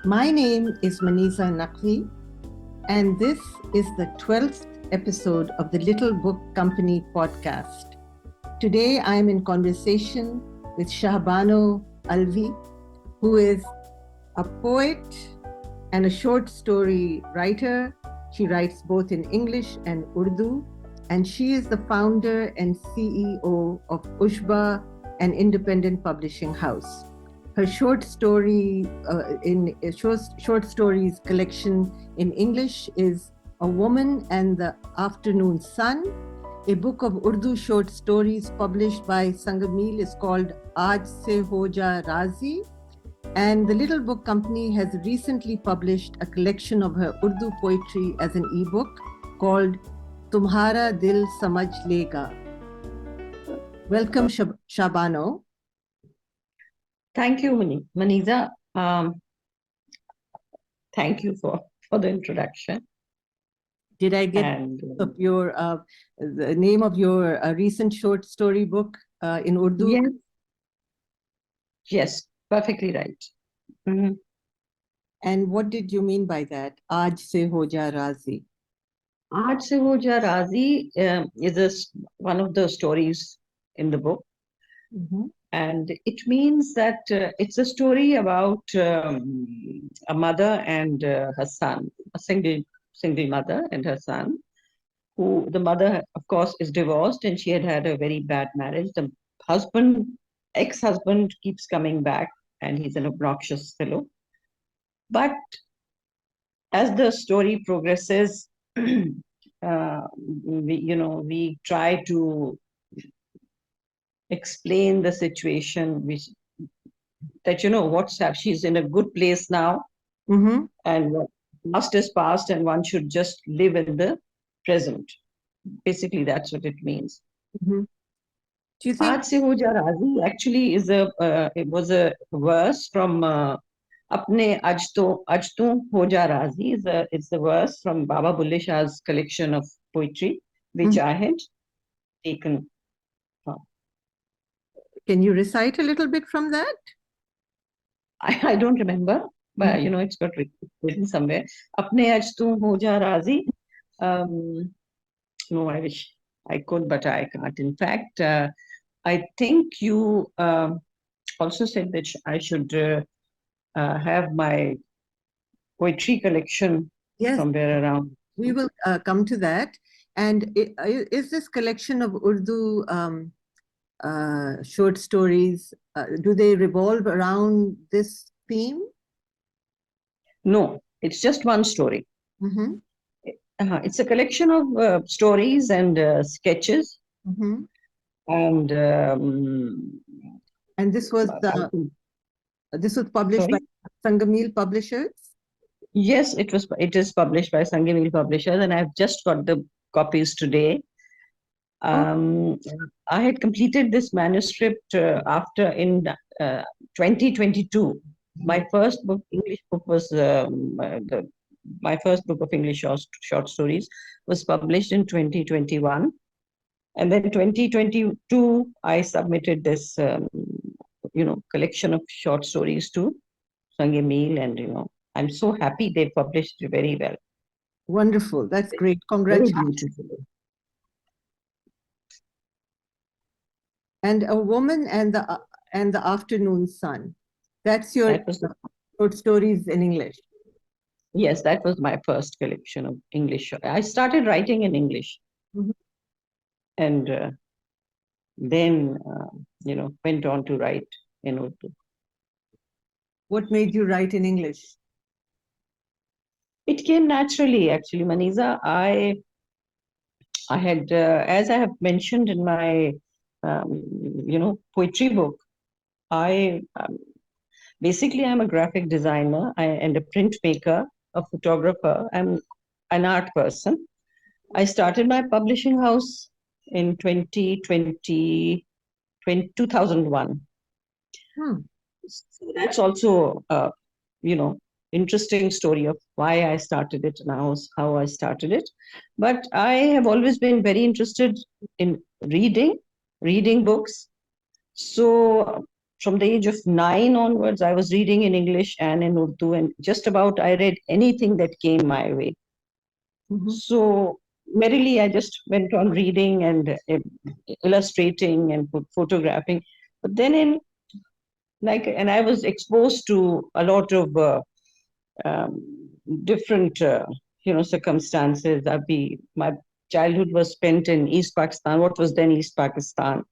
My name is Maniza Naqvi, and this is the 12th episode of the Little Book Company podcast. Today, I am in conversation with Shahbano Alvi, who is a poet and a short story writer. She writes both in English and Urdu, and she is the founder and CEO of Ushba, an independent publishing house. Her short stories collection in English is A Woman and the Afternoon Sun. A book of Urdu short stories published by Sangamil is called Aaj Se Ho Ja Razi. And the Little Book Company has recently published a collection of her Urdu poetry as an eBook called Tumhara Dil Samajh Lega. Welcome, Shahbano. Thank you, Maniza. Thank you for the introduction. Did I get the name of your recent short story book in Urdu? Yes, perfectly right. Mm-hmm. And what did you mean by that? Aaj se ho ja razi. Aaj se ho ja razi is one of the stories in the book. Mm-hmm. And it means that it's a story about a mother and her son, a single mother and her son, who the mother, of course, is divorced and she had a very bad marriage. The ex-husband keeps coming back and he's an obnoxious fellow. But as the story progresses, we try to explain the situation, she's in a good place now, mm-hmm. and past is past, and one should just live in the present. Basically, that's what it means. Mm-hmm. Do you think Aaj se ho ja razi actually it was a verse from Apne Aj Tu Ho Ja Razi. It's the verse from Baba Bulle Shah's collection of poetry, which I had taken from. Can you recite a little bit from that? I don't remember, but it's got written somewhere. Apne Aj Tu Ho Ja Razi. No, I wish I could, but I can't. In fact, I think you also said that I should have my poetry collection somewhere around. We will come to that. And is this collection of Urdu short stories, do they revolve around this theme? No, it's just one story. Mm-hmm. It's a collection of stories and sketches. Mm-hmm. And this was published by Sangamil Publishers? Yes, it is published by Sangamil Publishers, and I've just got the copies today. I had completed this manuscript in 2022. My first book, English book, was my first book of English short stories was published in 2021. And then 2022, I submitted this, collection of short stories to Sangamil, and I'm so happy they published it very well. Wonderful. That's great. Congratulations. And A Woman and the Afternoon Sun. That's your short stories in English. Yes, that was my first collection of English. I started writing in English. Mm-hmm. And then, went on to write in Urdu. What made you write in English? It came naturally, actually, Maniza. I had, as I have mentioned in my, poetry book, basically I'm a graphic designer and a printmaker, a photographer. I'm an art person. I started my publishing house in 2001. So that's also, interesting story of why I started it and how I started it. But I have always been very interested in reading books. So from the age of 9 onwards, I was reading in English and in Urdu, and just about I read anything that came my way. So merrily, I just went on reading and illustrating and photographing. But then, and I was exposed to a lot of different, circumstances. My childhood was spent in East Pakistan, what was then East Pakistan,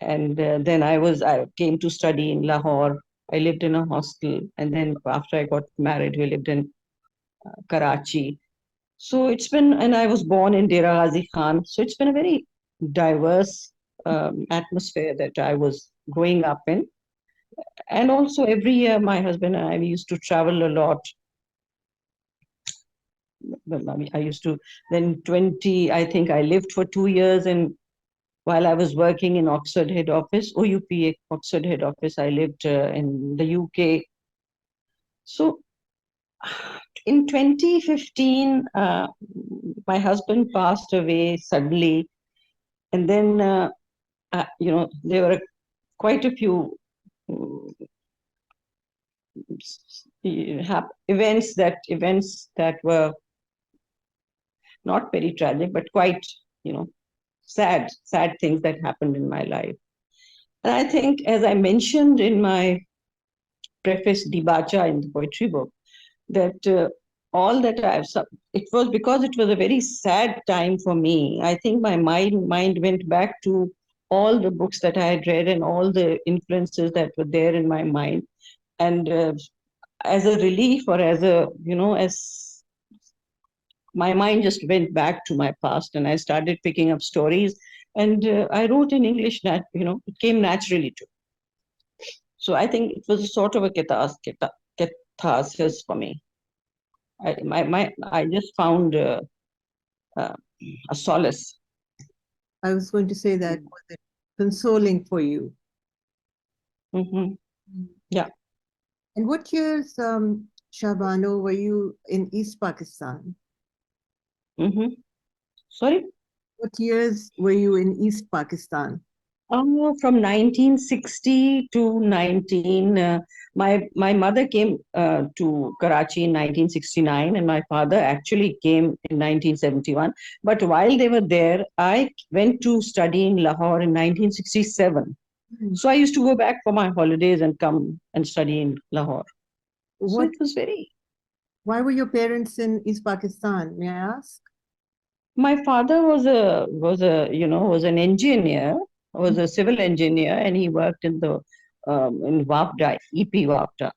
and then I came to study in Lahore. I lived in a hostel, and then after I got married, we lived in Karachi. So it's been, and I was born in Dera Ghazi Khan. So it's been a very diverse atmosphere that I was growing up in. And also every year, my husband and I, we used to travel a lot. Well, I mean, I used to, then 20, I think I lived for 2 years. And while I was working in Oxford head office, OUP, Oxford head office, I lived in the UK. So in 2015, my husband passed away suddenly. And then, there were quite a few events that were not very tragic, but quite, sad things that happened in my life. And I think, as I mentioned in my preface, Dibacha, in the poetry book, that all that it was because it was a very sad time for me. I think my mind went back to all the books that I had read and all the influences that were there in my mind. And as a relief, or as my mind just went back to my past, and I started picking up stories, and I wrote in English that, it came naturally to. So I think it was a sort of a catharsis for me. I just found a solace. I was going to say that was it consoling for you. Yeah. And what years, Shahbano, were you in East Pakistan? Sorry? What years were you in East Pakistan? From 1960 to 19. My mother came to Karachi in 1969, and my father actually came in 1971. But while they were there, I went to study in Lahore in 1967. So I used to go back for my holidays and come and study in Lahore. So it was very. Why were your parents in East Pakistan, may I ask? My father was an engineer, was a civil engineer, and he worked in WAPDA, EP WAPDA.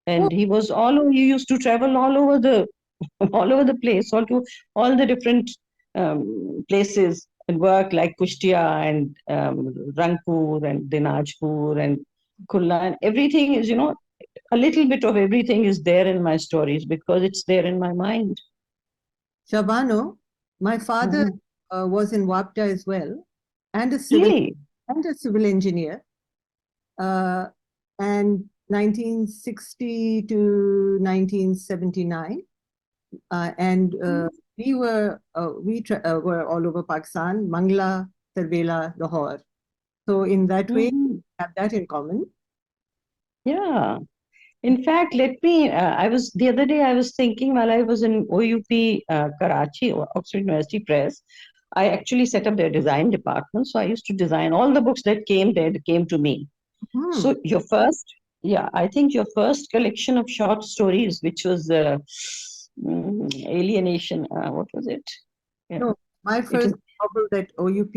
And he was he used to travel all over the place, all the different places, and work like Kushtia and Rangpur and Dinajpur and Kulla, and everything is, a little bit of everything is there in my stories because it's there in my mind. Shahbano, my father was in WAPDA as well, and a civil engineer. And 1960 to 1979, and we were all over Pakistan, Mangla, Tarvela, Lahore. So in that way, we have that in common. Yeah. In fact, the other day I was thinking, while I was in OUP Karachi, Oxford University Press, I actually set up their design department. So I used to design all the books that came there, that came to me. So I think your first collection of short stories, which was Alienation, what was it? Yeah. No, my first novel that OUP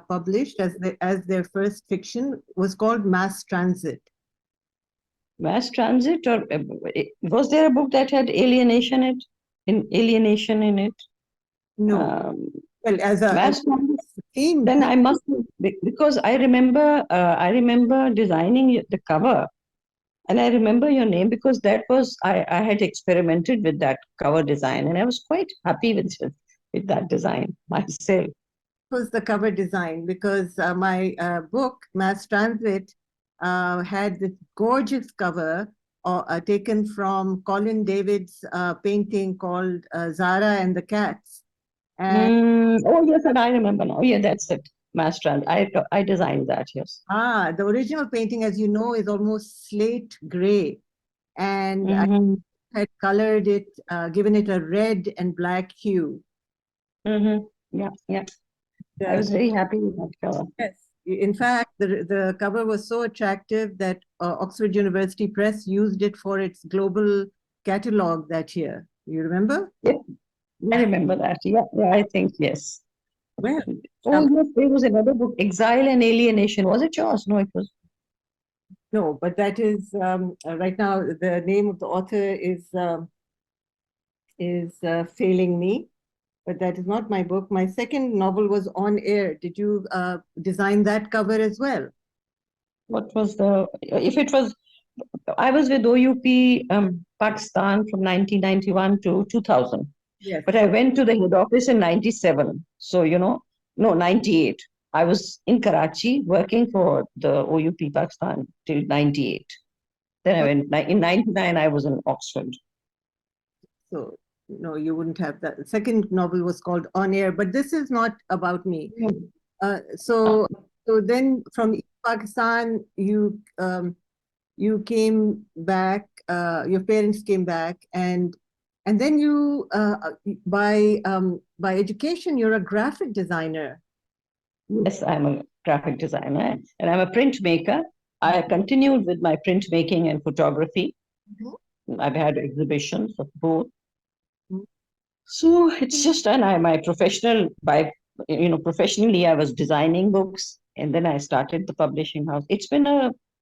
published as their first fiction was called Mass Transit. Mass Transit, or was there a book that had alienation in it? No. Well, as a theme. Then I must, because I remember designing the cover, and I remember your name because that was I had experimented with that cover design, and I was quite happy with that design myself. It was the cover design because my book Mass Transit had this gorgeous cover taken from Colin David's painting called Zara and the Cats. Oh yes, and I remember now. Yeah, that's it. mass trans. I designed that. Yes. The original painting, as you know, is almost slate gray. And I Mm-hmm. had colored it, given it a red and black hue. Mm-hmm. Yeah, yeah. I Uh, was very happy with that cover. yes. In fact, the cover was so attractive that Oxford University Press used it for its global catalog that year. You remember? Yeah, I remember that. Yeah, yeah, I think yes. Well, Oh, yes, there was another book, Exile and Alienation. Was it yours? No, it was. no, but that is right now the name of the author is failing me. But that is not my book. My second novel was On Air. Did you design that cover as well? What was the? If it was, I was with OUP Pakistan from 1991 to 2000. Yes. But I went to the head office in 97. So, no, 98. I was in Karachi working for the OUP Pakistan till 98. Then I went, in 99, I was in Oxford. So no, you wouldn't have that. The second novel was called On Air, but this is not about me. Mm. So then from Pakistan, you came back. Your parents came back, and then you by education you're a graphic designer. Yes, I'm a graphic designer and I'm a printmaker. I continued with my printmaking and photography. I've had exhibitions of both. Mhm. So it's just, and my professional, professionally, I was designing books and then I started the publishing house. It's been a,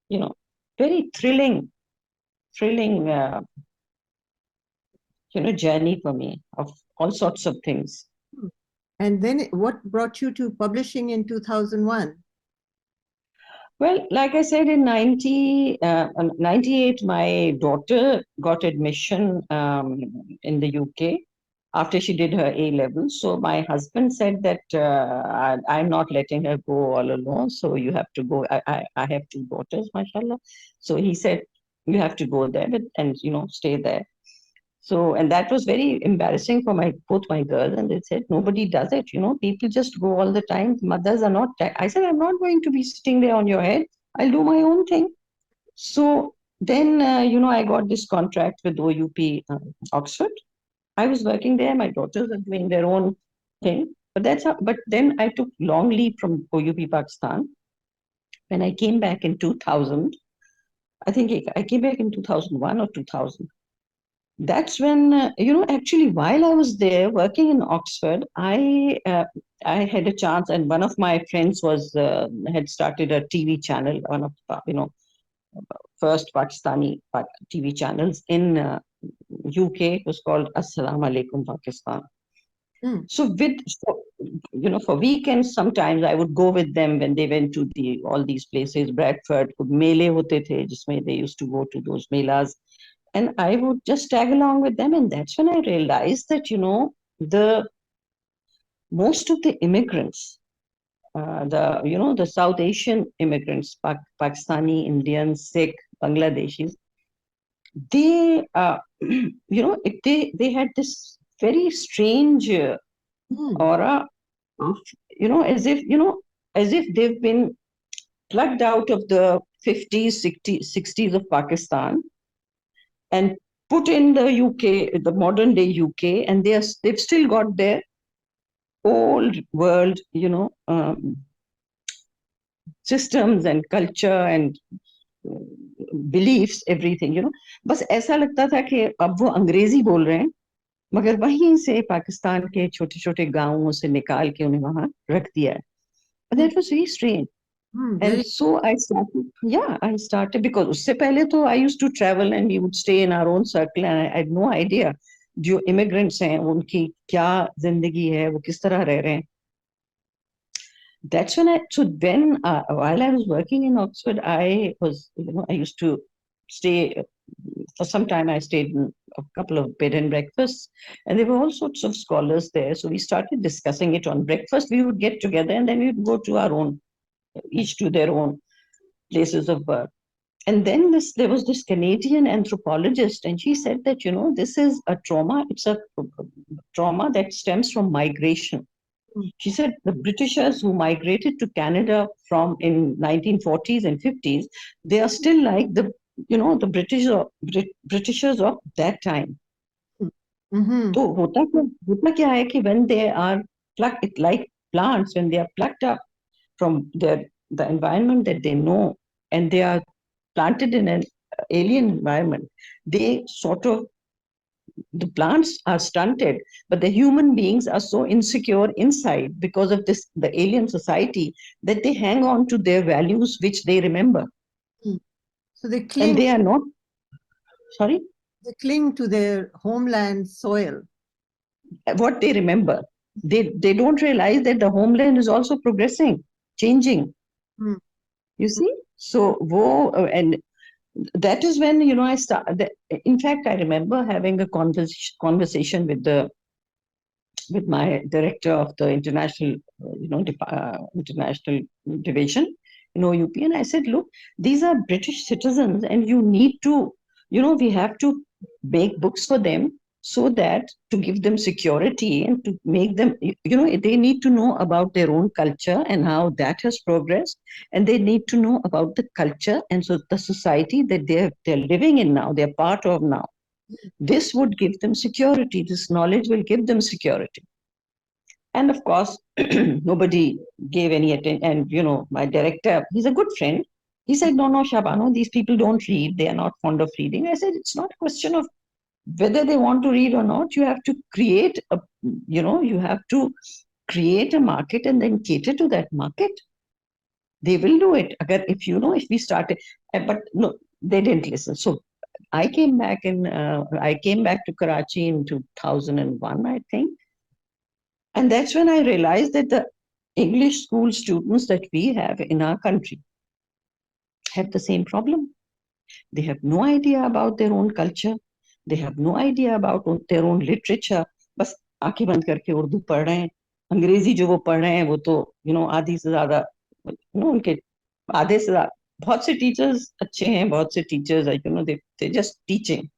you know, very thrilling, journey for me of all sorts of things. And then what brought you to publishing in 2001? Well, like I said, in 98, my daughter got admission in the UK after she did her A level. So my husband said that I'm not letting her go all alone. So you have to go. I have two daughters, mashallah. So he said, you have to go there and, stay there. So, and that was very embarrassing for both my girls. And they said, nobody does it. People just go all the time. Mothers are not. I said, I'm not going to be sitting there on your head. I'll do my own thing. So then, I got this contract with OUP Oxford. I was working there. My daughters are doing their own thing. But then I took long leave from OUP Pakistan. When I came back in 2000, I think I came back in 2001 or 2000. That's when actually while I was there working in Oxford, I had a chance, and one of my friends was had started a TV channel, one of first Pakistani TV channels in UK. It was called Assalamu Alaikum Pakistan. So for weekends, sometimes I would go with them when they went to all these places. Bradford, mele hote the, jisme they used to go to those melas, and I would just tag along with them. And that's when I realized that the most of the immigrants, the South Asian immigrants, Pakistani, Indians, Sikh, Bangladeshis, they they had this very strange aura of, as if they've been plucked out of the 50s, 60s of Pakistan and put in the UK, the modern day UK, and they've still got their old world, systems and culture and beliefs, everything, बस ऐसा लगता था कि अब वो अंग्रेजी बोल रहे हैं, मगर वहीं से पाकिस्तान के छोटे छोटे गांवों से निकाल के उन्हें वहां रख दिया है. But that was very strange. And so I started because उससे पहले तो I used to travel and we would stay in our own circle and I had no idea जो immigrants हैं उनकी क्या जिंदगी है, वो किस तरह रह रहे हैं. That's when while I was working in Oxford, I used to stay for some time. I stayed in a couple of bed and breakfasts, and there were all sorts of scholars there. So we started discussing it on breakfast. We would get together and then we would go to our own, each to their own places of birth. And then there was this Canadian anthropologist, and she said that, this is a trauma. It's a trauma that stems from migration. Mm. She said the Britishers who migrated to Canada from in 1940s and 50s, they are still like the the Britishers of that time. Mm-hmm. तो होता क्या है कि when they are plucked, it like plants, when they are plucked up from the environment that they know, and they are planted in an alien environment, they sort of, the plants are stunted, but the human beings are so insecure inside because of this the alien society that they hang on to their values which they remember, Mm. So they and cling. they are not sorry They cling to their homeland soil. what they remember. They don't realize that the homeland is also progressing, changing. Mm. You see, so and that is when I start. In fact, I remember having a conversation with my director of the international, international division in OUP, and I said, look, these are British citizens, and you need to, we have to make books for them so that to give them security and to make them, they need to know about their own culture and how that has progressed, and they need to know about the culture and so the society that they're living in now, they're part of now. This would give them security. This knowledge will give them security. And of course, nobody gave any attention. And, my director, he's a good friend. He said, no, no, Shahbano, these people don't read. They are not fond of reading. I said, it's not a question of whether they want to read or not. You have to create you have to create a market and then cater to that market. They will do it. If we started, but no, they didn't listen. So I came back to Karachi in 2001, I think. And that's when I realized that the English school students that we have in our country have the same problem. They have no idea about their own culture. They have no idea about their own literature. बस आंखें बंद करके उर्दू पढ़ रहे हैं. अंग्रेजी जो वो पढ़ रहे हैं वो तो आधी से ज्यादा उनके आधे से ज्यादा. बहुत से टीचर्स अच्छे हैं, बहुत से टीचर्स they just teaching.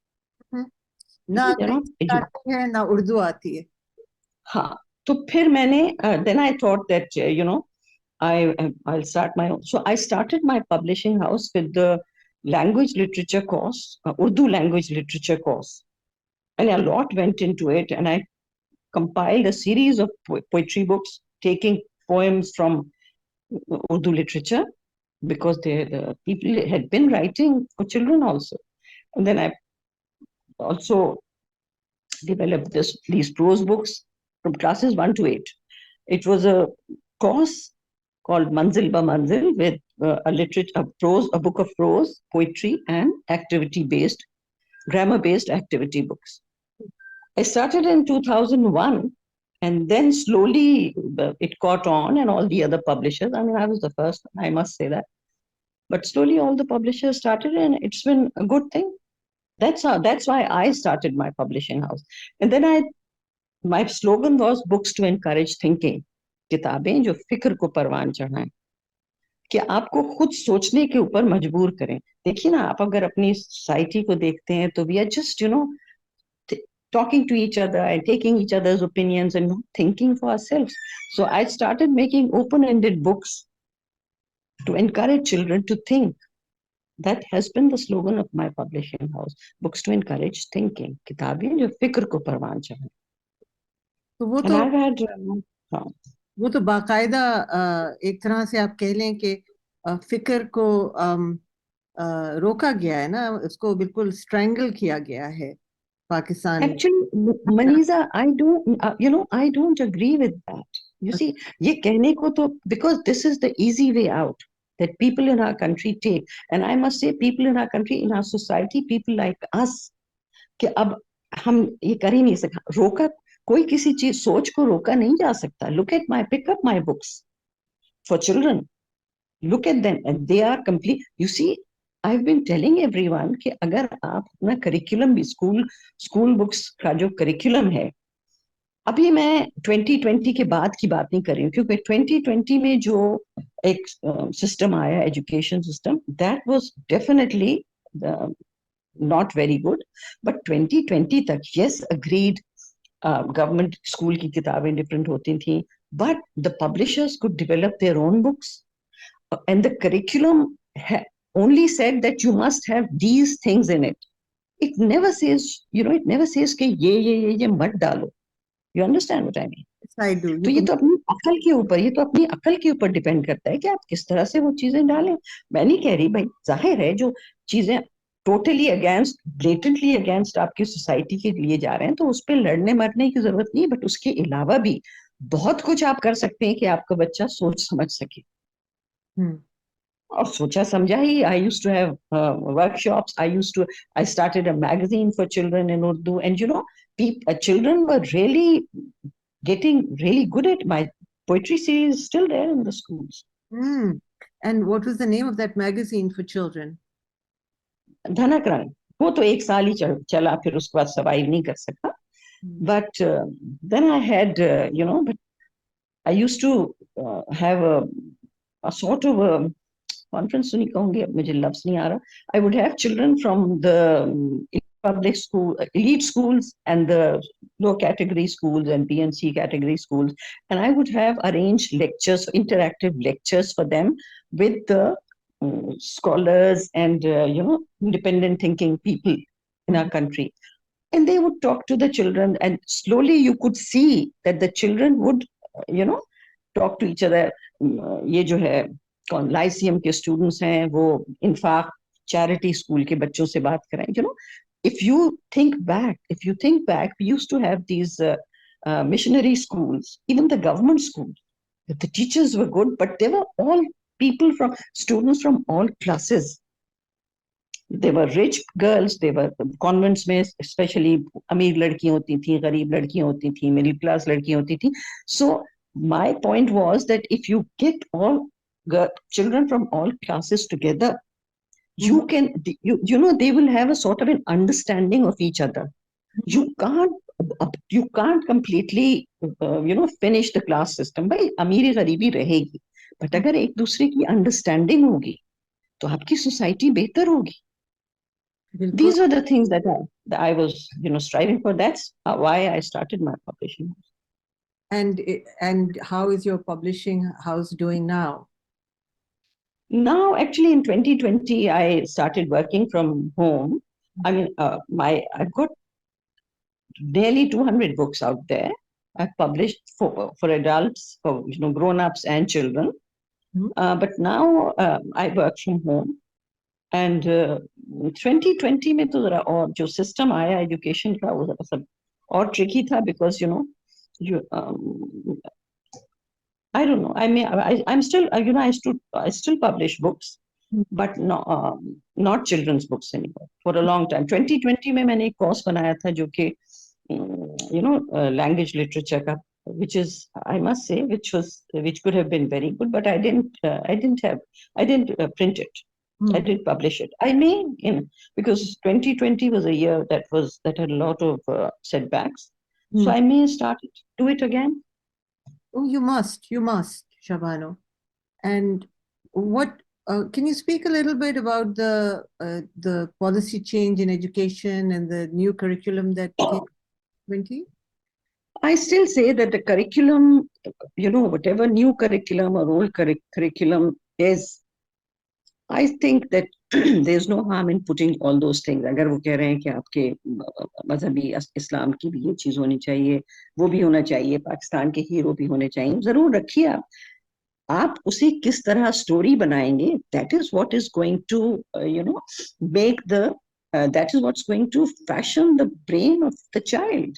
ना They're not अंग्रेजी educated. आती है ना उर्दू आती है. हाँ, तो फिर मैंने then I thought that I'll start my own. So I started my publishing house with the language literature course, Urdu language literature course, and a lot went into it. And I compiled a series of poetry books, taking poems from Urdu literature because the people had been writing for children also. And then I also developed these prose books from classes 1 to 8. It was a course called Manzil ba Manzil with a book of prose, poetry, and activity-based, grammar-based activity books. I started in 2001, and then slowly it caught on, and all the other publishers. I mean, I was the first, I must say that. But slowly all the publishers started, and it's been a good thing. That's why I started my publishing house. And then my slogan was books to encourage thinking. किताबें जो फिक्र को परवान चढ़ाएं, कि आपको खुद सोचने के ऊपर मजबूर करें. देखिए ना, आप अगर अपनी सोसाइटी को देखते हैं तो we are just talking to each other and taking each other's opinions and not thinking for ourselves. So I started making open-ended books to encourage children to think. That has been the slogan of my publishing house. Books to encourage thinking. किताबें जो फिक्र को परवान चढ़ाएं. तो वो And तो I've had वो तो बाकायदा एक तरह से आप कह लें कि फिक्र को रोका गया है ना, उसको बिल्कुल स्ट्रैंगल किया गया है पाकिस्तान में. actually, Maniza, I don't agree with that. You see, ये कहने को तो, because this is the easy way out that people in our country take, and I must say, people in our country, in our society, people like us, कि अब हम ये कर ही नहीं सकते. रोका, कोई किसी चीज सोच को रोका नहीं जा सकता. Pick up my books for children. Look at them, and they are complete. You see, I've been telling everyone कि अगर आप अपना करिकुलम भी स्कूल बुक्स का जो करिकुलम है, अभी मैं 2020 के बाद की बात नहीं कर रही हूँ, क्योंकि 2020 में जो एक सिस्टम आया, education system, that was definitely not very good. But 2020 तक, yes, agreed, गवर्नमेंट स्कूल की किताबें डिफरेंट होती थी, but the publishers could develop their own books, and the curriculum only said that you must have these things in it. It never says, it never says कि ये मत डालो. You understand what I mean? Yes, I do. तो You ये can. तो अपनी अकल के ऊपर, ये तो अपनी अकल के ऊपर डिपेंड करता है कि आप किस तरह से वो चीजें डालें. मैं नहीं कह रही भाई, जाहिर है जो चीजें टोटली अगेंस्ट, ब्लेटेंटली अगेंस्ट आपकी सोसाइटी के लिए जा रहे हैं, तो उस पर लड़ने मरने की जरूरत नहीं है, बट उसके अलावा भी बहुत कुछ आप कर सकते हैं कि आपका बच्चा सोच समझ सके. और सोचा समझा ही. I used to have workshops. I started a magazine for children in Urdu, and children were really getting really good at my poetry series. Still there in the schools. And what was the name of that magazine for children? धनकरण. वो तो एक साल ही चला, फिर उसके बाद survive नहीं कर सका. But then I had, but I used to have a sort of a conference नहीं कहूँगी, अब मुझे लफ्ज नहीं आ रहा. I would have children from the public school, elite schools, and the low category schools and B and C category schools, and I would have arranged lectures, interactive lectures for them with the scholars and independent thinking people in our country, and they would talk to the children, and slowly you could see that the children would talk to each other. ये जो है कौन Lyceum के students हैं, वो इनफाक charity school के बच्चों से बात करें. if you think back, we used to have these missionary schools, even the government schools. The teachers were good, but they were all students from all classes. They were rich girls, they were convents में, especially अमीर लड़कियां होती थी, गरीब लड़कियां होती थी, middle class लड़कियां होती थी. So my point was that if you get all children from all classes together, you can, they will have a sort of an understanding of each other. You can't completely finish the class system. भाई अमीरी गरीबी रहेगी, but अगर एक दूसरे की understanding होगी तो आपकी society बेहतर होगी. These are the things that I was striving for. That's why I started my publishing house. And how is your publishing house doing now? Now, actually, in 2020, I started working from home. I mean, I've got nearly 200 books out there. I've published for adults, for grown-ups and children. But now I work from home. And 2020 में तो जरा और जो system आया education का वो जरा सब और tricky था, because I don't know. I mean, I'm still, I still publish books, but not children's books anymore for a long time. 2020 में मैंने एक course बनाया था जो कि, language literature का, which is, I must say, which could have been very good, but I didn't print it. I didn't publish it. I may, because 2020 was a year that had a lot of setbacks. So I may do it again. Oh, you must, Shahbano. And what can you speak a little bit about the policy change in education and the new curriculum that came in 2020? I still say that the curriculum, whatever new curriculum or old curriculum is, I think that there's no harm in putting all those things. अगर वो कह रहे हैं कि आपके मजहबी इस्लाम की भी ये चीज होनी चाहिए, वो भी होना चाहिए, पाकिस्तान के हीरो भी होने चाहिए, जरूर रखिए आप उसे किस तरह स्टोरी बनाएंगे, that is what is going to make that is what's going to fashion the brain of the child.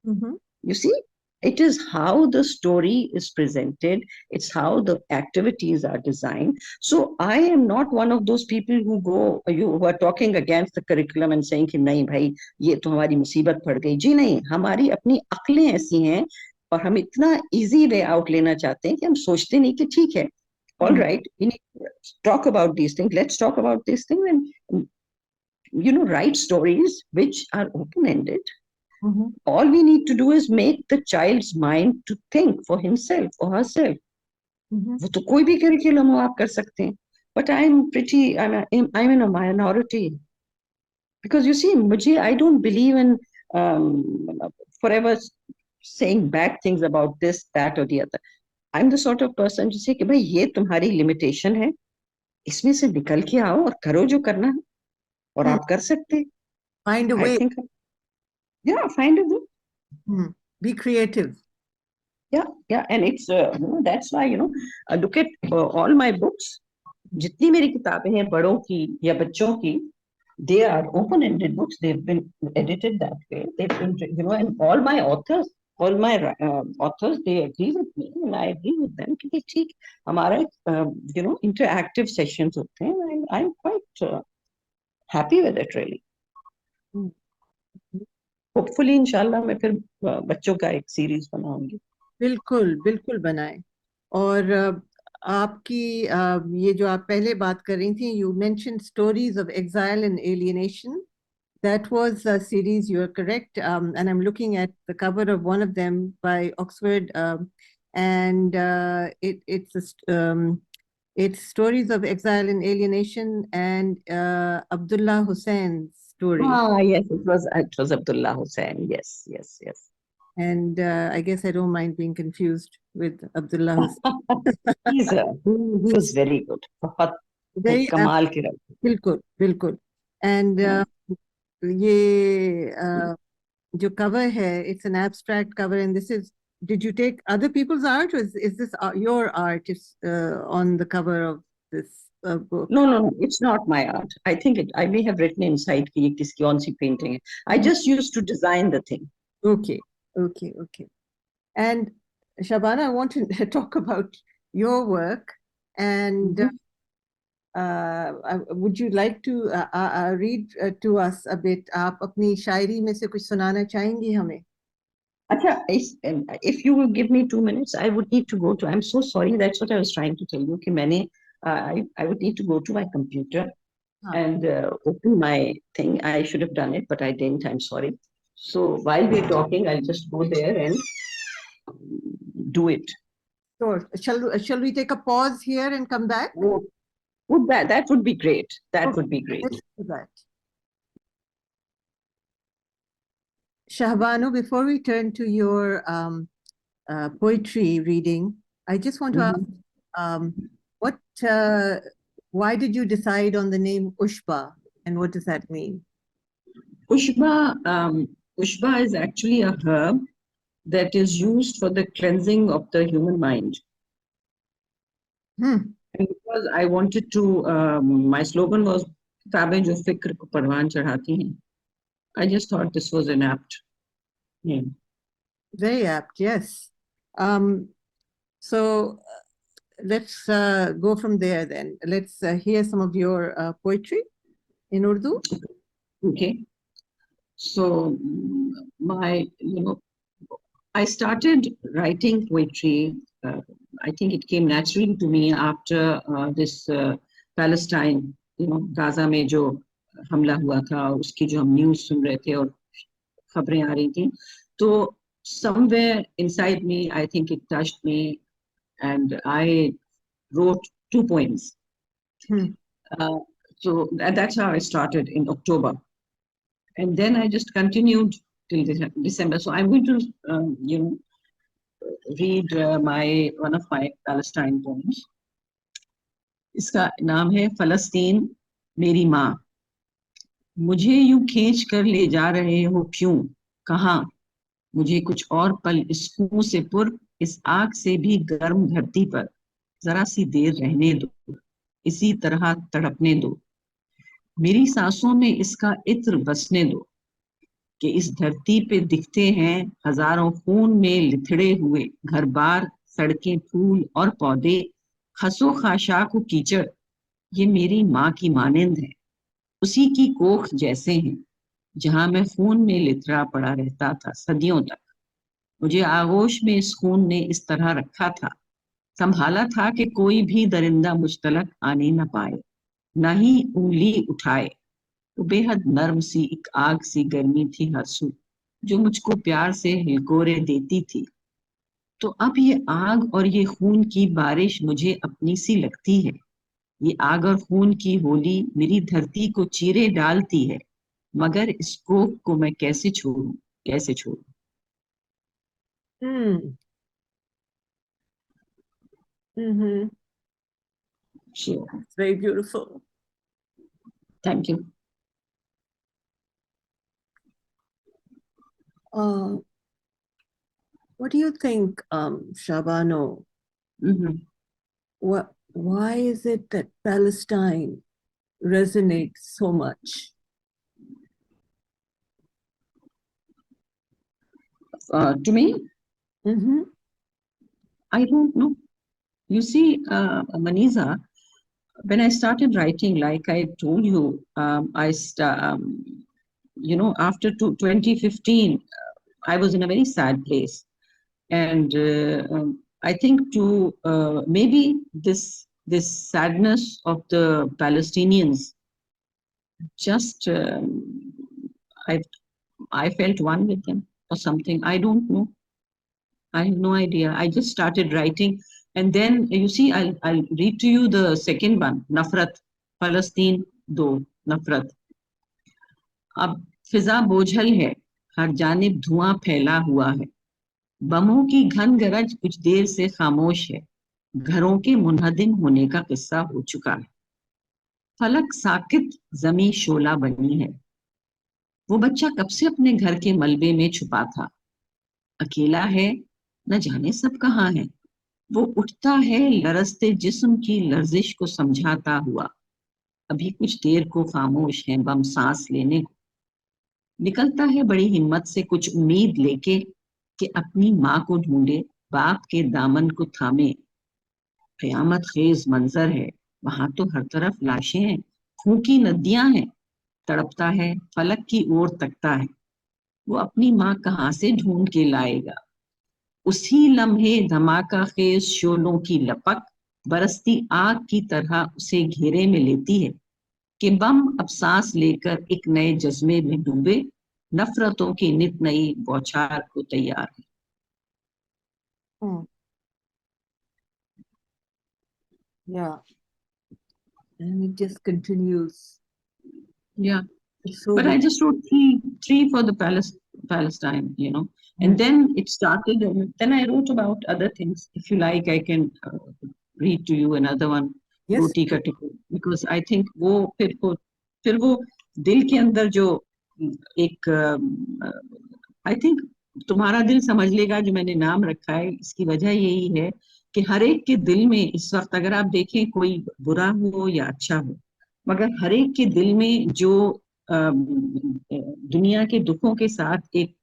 You see, it is how the story is presented, it's how the activities are designed. So I am not one of those people who are talking against the curriculum and saying कि नहीं भाई ये तो हमारी मुसीबत पड़ गई. जी नहीं, हमारी अपनी अक्लें ऐसी हैं और हम इतना easy way out लेना चाहते हैं कि हम सोचते नहीं कि ठीक है, all right, we need to talk about these things, let's talk about these things, and write stories which are open-ended. All we need to do is make the child's mind to think for himself or herself. वो तो कोई भी curriculum हो आप कर सकते हैं. But I'm in a minority. Because you see, I don't believe in forever saying bad things about this, that, or the other. I am the sort of person जिसे कि भाई ये तुम्हारी लिमिटेशन है, इसमें से निकल के आओ और करो जो करना है, और Hmm. आप कर सकते। Find a I way. Think या find a, Hmm. Be creative. yeah, and it's that's why look at all my books, जितनी मेरी किताबें हैं बड़ों की या बच्चों की, they are open-ended books. They've been edited that way. They've been, and all my authors, they agree with me, and I agree with them कि ठीक हमारा interactive sessions होते हैं, and I'm quite happy with it really. Hmm. Hopefully, इंशाल्लाह मैं फिर बच्चों का एक सीरीज बनाऊंगी. बिल्कुल बिल्कुल बनाएं। और आपकी ये जो आप पहले बात कर रही थी, you mention stories of exile and alienation. That was a series, you are correct. And I'm looking at the cover of one of them by Oxford. And it's stories of exile and alienation, and Abdullah Hussein's story. Ah, yes, it was Abdullah Hussain. Yes, yes, yes. And I guess I don't mind being confused with Abdullah Hussein. He was very good. बहुत Very, एक कमाल के बिल्कुल बिल्कुल. And रहे. ये जो cover है, it's an abstract cover, and this is, did you take other people's art, or is this your art is on the cover of this book? No, no, no. It's not my art. I think I may have written inside कि ये किसकी कौन सी painting है. I Mhm. just used to design the thing. Okay, okay, okay. And Shabana, I want to talk about your work, and Mhm. would you like to read to us a bit? आप अपनी शायरी में से कुछ सुनाना चाहेंगी हमें? अच्छा, if you will give me 2 minutes, I would need to go to. I'm so sorry. That's what I was trying to tell you कि मैंने I would need to go to my computer हाँ. and open my thing. I should have done it, but I didn't. I'm sorry. So while we're talking, I'll just go there and do it. Sure. Shall we take a pause here and come back? Would that would be great. That Okay, would be great. let's do that. Shahbano, before we turn to your poetry reading, I just want to ask, Mhm. um, what, uh, why did you decide on the name Ushba, and what does that mean? Ushba is actually a herb that is used for the cleansing of the human mind. Hmm. And because I wanted to, my slogan was "किताबें जो फिक्र को परवान चढ़ाती हैं." I just thought this was an apt name. Very apt, yes. So let's go from there then. Let's hear some of your poetry in Urdu. Okay, so I started writing poetry. I think it came naturally to me after this Palestine, Gaza में जो हमला हुआ था, उसकी जो हम news सुन रहे थे और खबरें आ रही थी, तो somewhere inside me, I think it touched me, and I wrote 2 poems. Hmm. Uh, so that's how I started in October, and then I just continued till December. So I'm going to, read my one of my Palestine poems. इसका नाम है फलस्तीन मेरी माँ. मुझे यूं खींच कर ले जा रहे हो क्यों, कहाँ, मुझे कुछ और पल इस कुएं से पुर, इस आग से भी गर्म धरती पर जरा सी देर रहने दो, इसी तरह तड़पने दो, मेरी सांसों में इसका इत्र बसने दो, कि इस धरती पे दिखते हैं हजारों खून में लिथड़े हुए घर बार, सड़कें, फूल और पौधे, खसो खाशाक व कीचड़, ये मेरी माँ की मानिंद है, उसी की कोख जैसे हैं, जहां मैं खून में लिथड़ा पड़ा रहता था सदियों तक, मुझे आगोश में इस खून ने इस तरह रखा था, संभाला था कि कोई भी दरिंदा मुझ तलक आने न पाए, न ही उंगली उठाए, वो बेहद नर्म सी एक आग सी गर्मी थी हर सू, जो मुझको प्यार से हिलकोरे देती थी, तो अब ये आग और ये खून की बारिश मुझे अपनी सी लगती है, ये आग और खून की होली मेरी धरती को चीरे डालती है, मगर इस कोख को मैं कैसे छोड़ूं, कैसे छोड़ूं. Hmm. Mm-hmm. Sure. It's very beautiful. Thank you. What do you think, Shahbano? Mhm. Why is it that Palestine resonates so much? To me, Mm-hmm. I don't know. You see, Maniza, when I started writing, like I told you, after 2015, I was in a very sad place. And I think to maybe this sadness of the Palestinians, just I I felt one with them or something. I don't know. I have no idea. I just started writing, and then you see, I'll read to you the second one, Nafrat, Palestine do Nafrat. अब फिजा बोझल है, हर जानिब धुआं फैला हुआ है, बमों की घन गरज कुछ देर से खामोश है, घरों के मुनहदिम होने का किस्सा हो चुका है, फलक साकित जमी शोला बनी है, वो बच्चा कब से अपने घर के मलबे में छुपा था, अकेला है, न जाने सब कहाँ है, वो उठता है लरजते जिस्म की लर्जिश को समझाता हुआ, अभी कुछ देर को खामोश है बम सांस लेने को, निकलता है बड़ी हिम्मत से कुछ उम्मीद लेके कि अपनी माँ को ढूंढे, बाप के दामन को थामे, कयामत खेज मंजर है, वहां तो हर तरफ लाशें हैं, खून की नदियां हैं, तड़पता है फलक की ओर तकता है, वो अपनी माँ कहाँ से ढूंढ के लाएगा, उसी लम्हे धमाका खेज शोलों की लपक बरसती आग की तरह उसे घेरे में लेती है कि बम अब सांस लेकर एक नए जज्बे में डूबे, नफरतों की नित नई बौछार को तैयार है. Hmm. Yeah, and it just continues. Yeah, It's so but I beautiful. just wrote three for the Palestine, and then it started. And then I wrote about other things. If you like, I can read to you another one, Yes. Roti Ka Tikku, because I think वो दिल के अंदर जो एक I think तुम्हारा दिल समझ लेगा जो मैंने नाम रखा है, इसकी वजह यही है कि हर एक के दिल में इस वक्त अगर आप देखें कोई बुरा हो या अच्छा हो, मगर हर एक के दिल में जो दुनिया के दुखों के साथ एक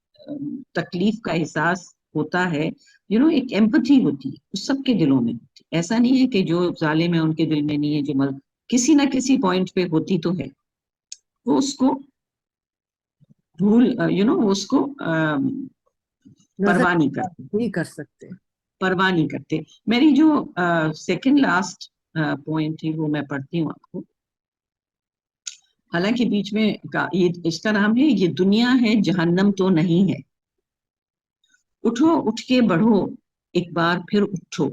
तकलीफ का एहसास होता है, एक एम्पथी होती है उस सबके दिलों में होती है. ऐसा नहीं है कि जो जालिम है उनके दिल में नहीं है, जो किसी ना किसी पॉइंट पे होती तो है, वो उसको भूल वो उसको परवाह नहीं करते, नहीं कर सकते. परवाह नहीं करते. मेरी जो सेकंड लास्ट पॉइंट थी वो मैं पढ़ती हूँ आपको, हालांकि बीच में ये इसका नाम है ये दुनिया है जहन्नम तो नहीं है, उठो उठ के बढ़ो एक बार फिर उठो,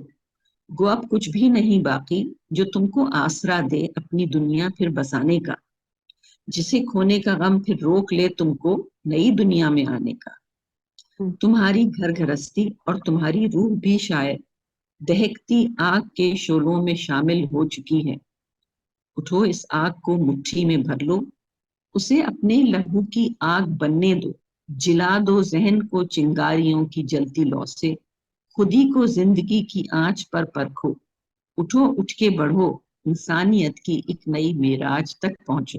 गो अब कुछ भी नहीं बाकी जो तुमको आसरा दे अपनी दुनिया फिर बसाने का, जिसे खोने का गम फिर रोक ले तुमको नई दुनिया में आने का, तुम्हारी घर गृहस्थी और तुम्हारी रूह भी शायद दहकती आग के शोलों में शामिल हो चुकी है, उठो इस आग को मुट्ठी में भर लो, उसे अपने लहू की आग बनने दो, जिला दो जहन को चिंगारियों की जलती लौ से, खुदी को जिंदगी की आंच पर परखो, उठो उठ के बढ़ो इंसानियत की एक नई मेराज तक पहुंचो,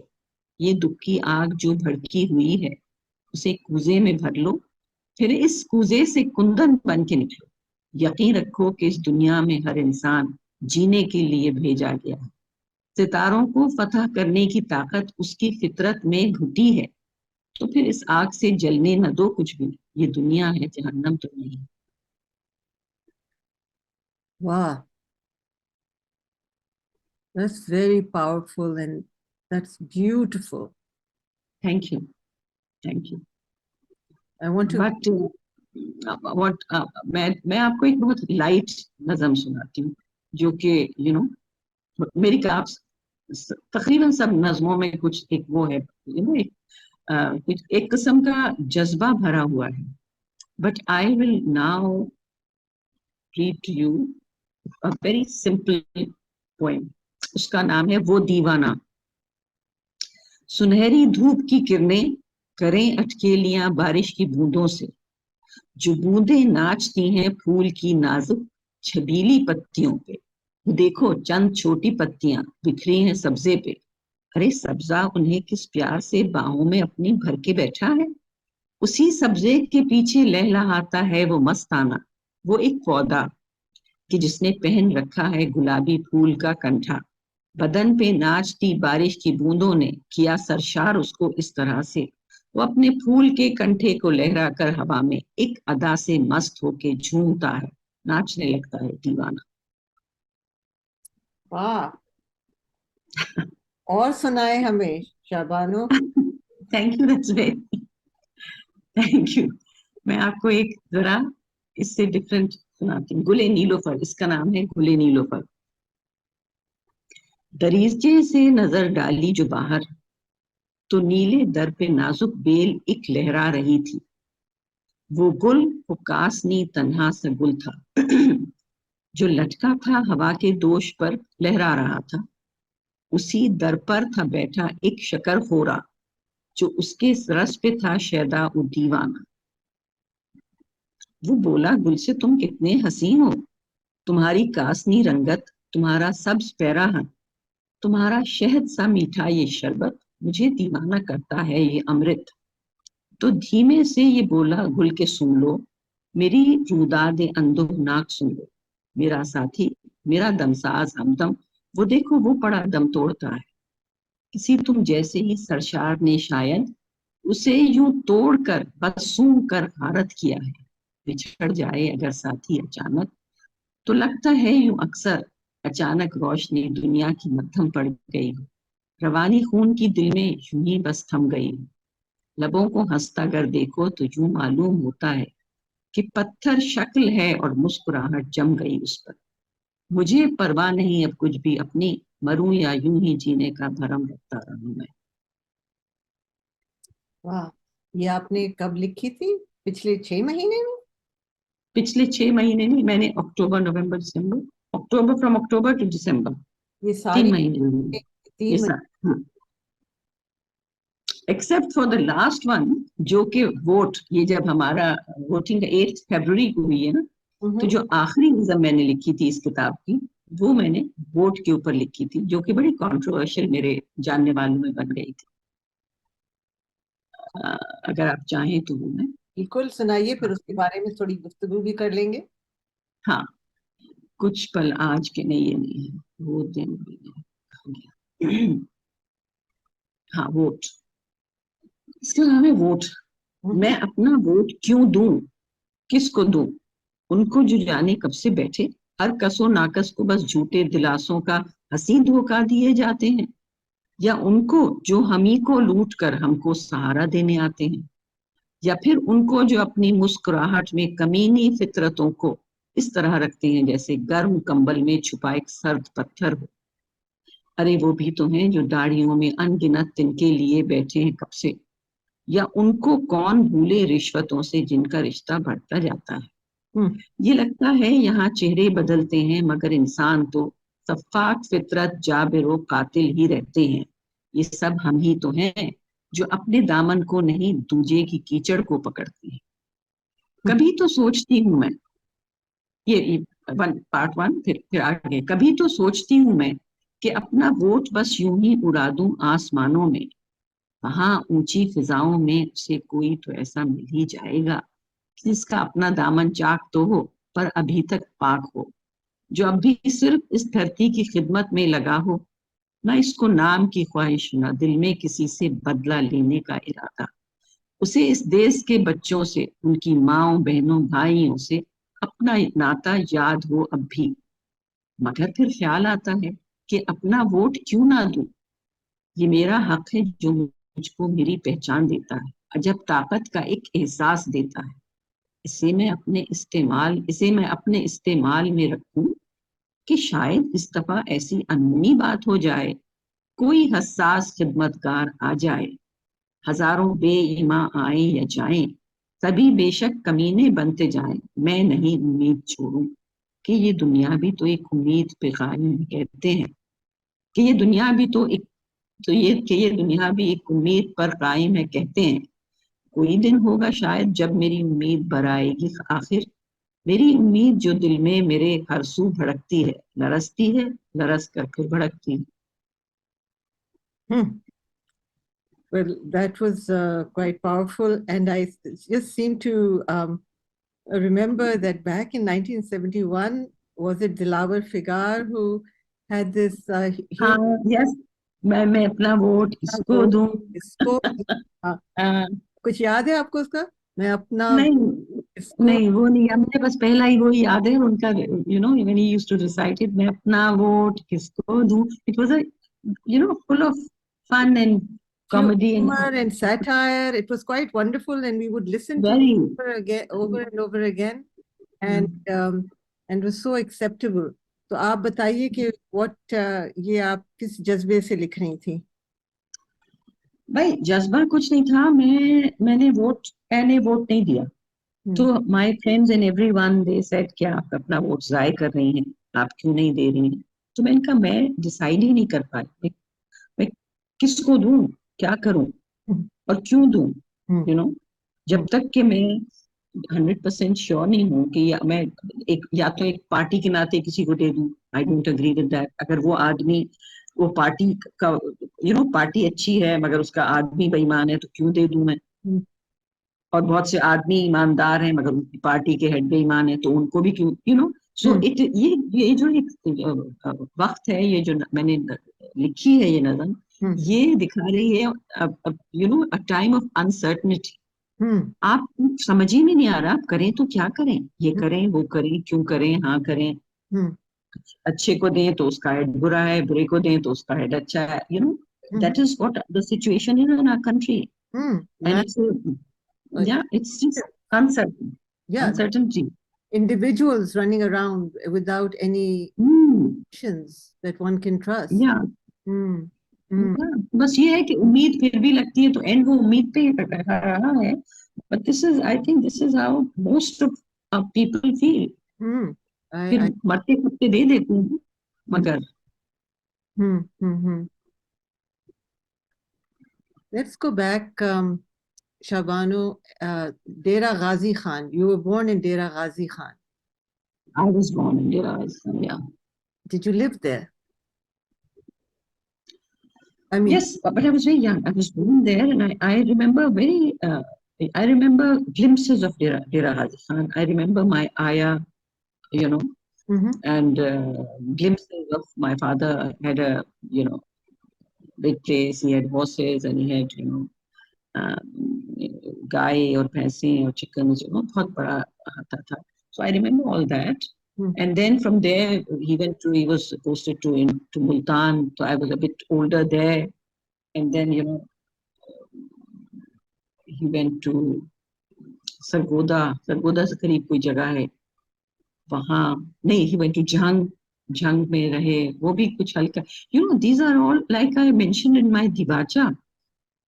ये दुख की आग जो भड़की हुई है उसे कूजे में भर लो, फिर इस कूजे से कुंदन बन के निकलो, यकीन रखो कि इस दुनिया में हर इंसान जीने के लिए भेजा गया है, सितारों को फतह करने की ताकत उसकी फितरत में घुटी है, तो फिर इस आग से जलने न दो कुछ भी, ये दुनिया है जहन्नम तो नहीं. Wow, that's very powerful and that's beautiful. Thank you, thank you. I want to. But मैं आपको एक बहुत लाइट नज़म सुनाती हूँ जो कि मेरी किताब तकरीबन सब नज़मों में कुछ एक वो है, एक किस्म का जज्बा भरा हुआ है, but I will now read to you very simple poem. اس کا نام ہے وہ دیوانہ. سنہری دھوپ کی کرنیں کریں اٹکیلیاں بارش کی بوندوں سے, جو بوندیں ناچتی ہیں پھول کی نازک چھبیلی پتیوں پہ. دیکھو چند چھوٹی پتیاں بکھری ہیں سبزے پہ, ارے سبزہ انہیں کس پیار سے باہوں میں اپنی بھر کے بیٹھا ہے. اسی سبزے کے پیچھے لہلہاتا ہے وہ مستانہ, وہ ایک پودا کہ جس نے پہن رکھا ہے گلابی پھول کا کنٹھا. بدن پہ ناچتی بارش کی بوندوں نے کیا سرشار اس کو اس طرح سے, وہ اپنے پھول کے کنٹھے کو لہرا کر ہوا میں ایک ادا سے مست ہو کے جھومتا ہے, ناچنے لگتا ہے دیوانہ. واہ, اور سنائے ہمیں Shahbano. Thank you, that's very thank you. میں آپ کو ایک ذرا اس سے ڈفرینٹ سناتی ہوں. گلے نیلوفر, اس کا نام ہے گلے نیلوفر. دریچے سے نظر ڈالی جو باہر, تو نیلے در پہ نازک بیل ایک لہرا رہی تھی. وہ گل وہ کاسنی تنہا سا گل تھا جو لٹکا تھا ہوا کے دوش پر لہرا رہا تھا. اسی در پر تھا بیٹھا ایک شکر خورا, جو اس کے رس پہ تھا شیدا و دیوانہ. وہ بولا گل سے تم کتنے حسین ہو, تمہاری کاسنی رنگت, تمہارا سبز پیراہن, تمہارا شہد سا میٹھا یہ شربت, مجھے دیوانہ کرتا ہے یہ امرت. تو دھیمے سے یہ بولا گل کے سن لو, میری روداد اندوہناک سن لو. میرا ساتھی, میرا دمساز ہمدم, وہ دیکھو وہ پڑا دم توڑتا ہے. کسی تم جیسے ہی سرشار نے شاید اسے یوں توڑ کر بس سون کر غارت کیا ہے. بچھڑ جائے اگر ساتھی اچانک, تو لگتا ہے یوں اکثر اچانک روشنی دنیا کی مدھم پڑ گئی ہو, روانی خون کی دل میں یوں ہی بس تھم گئی ہو. لبوں کو ہنستا گر دیکھو تو یوں معلوم ہوتا ہے کہ پتھر شکل ہے اور مسکراہٹ جم گئی اس پر. مجھے پرواہ نہیں اب کچھ بھی, اپنی مروں یا یوں ہی جینے کا بھرم رکھتا رہوں میں. واہ, یہ آپ نے کب لکھی تھی؟ پچھلے 6 مہینے میں؟ پچھلے 6 مہینے نہیں, میں نے اکتوبر نومبر دسمبر, اکتوبر فرام اکتوبر ٹو دسمبر, یہ 3 ساری مہینے میں 3 یہ مہینے. سب. Except for the last one, جو کہ ووٹ, یہ جب ہمارا ووٹنگ 8 فیبروری کو ہوئی ہے نا, تو جو آخری نظم میں نے لکھی تھی اس کتاب کی, وہ میں نے ووٹ کے اوپر لکھی تھی, جو کہ بڑی کنٹروورشل میرے جاننے والوں میں بن گئی تھی. اگر آپ چاہیں تو وہ میں بالکل سنائیے, پھر اس کے بارے میں تھوڑی گفتگو بھی کر لیں گے. ہاں, کچھ پل آج کے نہیں, یہ نہیں ہے وہ دن بھی. ہاں, ووٹ, اس کا نام ہے ووٹ. میں اپنا ووٹ کیوں دوں, کس کو دوں, ان کو جو جانے کب سے بیٹھے ہر کس و ناکس کو بس جھوٹے دلاسوں کا ہنسی دھوکا دیے جاتے ہیں, یا ان کو جو ہمیں کو لوٹ کر ہم کو سہارا دینے آتے ہیں, یا پھر ان کو جو اپنی مسکراہٹ میں کمینی فطرتوں کو اس طرح رکھتے ہیں جیسے گرم کمبل میں چھپا ایک سرد پتھر ہو. ارے وہ بھی تو ہیں جو داڑیوں میں ان گنت تنکے لیے بیٹھے ہیں کب سے, یا ان کو کون بھولے رشوتوں سے جن کا رشتہ بڑھتا جاتا ہے. یہ لگتا ہے یہاں چہرے بدلتے ہیں مگر انسان تو صفاک فطرت جابر و قاتل ہی رہتے ہیں. یہ سب ہم ہی تو ہیں جو اپنے دامن کو نہیں دوجے کی کیچڑ کو پکڑتے ہیں. کبھی تو سوچتی ہوں میں, یہ پارٹ 1, پھر آگے. کبھی تو سوچتی ہوں میں کہ اپنا ووٹ بس یوں ہی اڑا دوں آسمانوں میں, وہاں اونچی فضاؤں میں اسے کوئی تو ایسا مل ہی جائے گا جس کا اپنا دامن چاک تو ہو پر ابھی تک پاک ہو, جو اب بھی صرف اس دھرتی کی خدمت میں لگا ہو, نہ اس کو نام کی خواہش, نہ دل میں کسی سے بدلہ لینے کا ارادہ. اسے اس دیس کے بچوں سے, ان کی ماؤں بہنوں بھائیوں سے اپنا ناتا یاد ہو اب بھی, مگر پھر خیال آتا ہے کہ اپنا ووٹ کیوں نہ دوں. یہ میرا حق ہے جو مجھ کو میری پہچان دیتا ہے, عجب طاقت کا ایک احساس دیتا ہے. اسے میں اپنے استعمال میں رکھوں کہ شاید اس دفعہ ایسی انہونی بات ہو جائے, کوئی حساس خدمتگار آ جائے. ہزاروں بے ایماں آئیں یا جائیں, سبھی بے شک کمینے بنتے جائیں, میں نہیں امید چھوڑوں. कि ये दुनिया भी तो एक उम्मीद पे कायम है, कहते हैं कि ये दुनिया भी तो एक कि ये दुनिया भी एक उम्मीद पर कायम है, कहते हैं कोई दिन होगा शायद जब मेरी उम्मीद बर आएगी आखिर, मेरी उम्मीद जो दिल में मेरे हर सू भड़कती है, लरसती है, लरस कर फिर भड़कती है. Hmm. Well, that was quite powerful. And I just seem to remember that back in 1971, was it Dilawar Figar who had this हाँ, huge यस, मैं अपना वोट इसको vote? दूं. इसको हाँ, हाँ, कुछ याद है आपको उसका? मैं अपना नहीं इसको नहीं, वो नहीं, मुझे बस पहला ही वो याद है उनका, you know when he used to recite it, मैं अपना वोट किसको दूं. It was a, you know, full of fun and comedy and humor and satire. It was quite wonderful, and we would listen to very. over and over again, and and was so acceptable. तो आप बताइए कि what ये आप किस जज्बे से लिख रही थी? भाई जज्बा कुछ नहीं था, मैंने वोट नहीं दिया. तो my friends and everyone they said कि आप अपना वोट जाय कर रही हैं, आप क्यों नहीं दे रही हैं. तो मैंने कहा मैं डिसाइड ही नहीं कर पाई, मैं किसको दूं, क्या करूं और क्यों दूं, यू नो. जब तक कि मैं 100% श्योर नहीं हूं कि मैं एक, या तो एक पार्टी के नाते किसी को दे दूं, I don't agree with that. अगर वो आदमी, वो पार्टी का, यू नो, पार्टी अच्छी है मगर उसका आदमी बेईमान है तो क्यों दे दूं मैं. और बहुत से आदमी ईमानदार हैं मगर उनकी पार्टी के हेड बेईमान है तो उनको भी क्यों, यू नो. सो इट, ये जो एक वक्त है, ये जो मैंने लिखी है ये नज़म, ये दिखा रही है, you no, a time of uncertainty. आप समझ ही में नहीं आ रहा आप करें तो क्या करें, ये करें वो करें, क्यों करें, हाँ करें. अच्छे को दें तो उसका हेड बुरा है, बुरे को दें तो उसका हेड अच्छा है, you know. That is what the situation is in our country. And it's, yeah, it's just uncertain, Yeah, uncertainty. individuals running around without any Hmm. actions that one can trust. Yeah, Hmm. yeah. बस ये है कि उम्मीद फिर भी लगती है तो एंड वो उम्मीद पे ही रहा है. But this is, I think this is how most of people feel. फिर I मरते कुत्ते दे देते हैं मगर. Let's go back, Shahbano, Dera Ghazi Khan. You were born in Dera Ghazi Khan. I was born in Iran, yeah. Did you live there? I mean, Yes, but I was very young. I was born there, and I remember very. I remember glimpses of Dera Ghazi Khan. I remember my ayah, you know, and glimpses of my father had a, you know, big place. He had horses and he had, you know, गाय और भैंसें और chickens, you know, बहुत बड़ा आता था. So I remember all that. And then from there, he was posted to Multan. So I was a bit older there. And then, you know, he went to Sargodha से करीब कोई जगह है वहां. नहीं, he went to जंग में रहे, वो भी कुछ हल्का. You know, these are all, like I mentioned in my दिबाचा,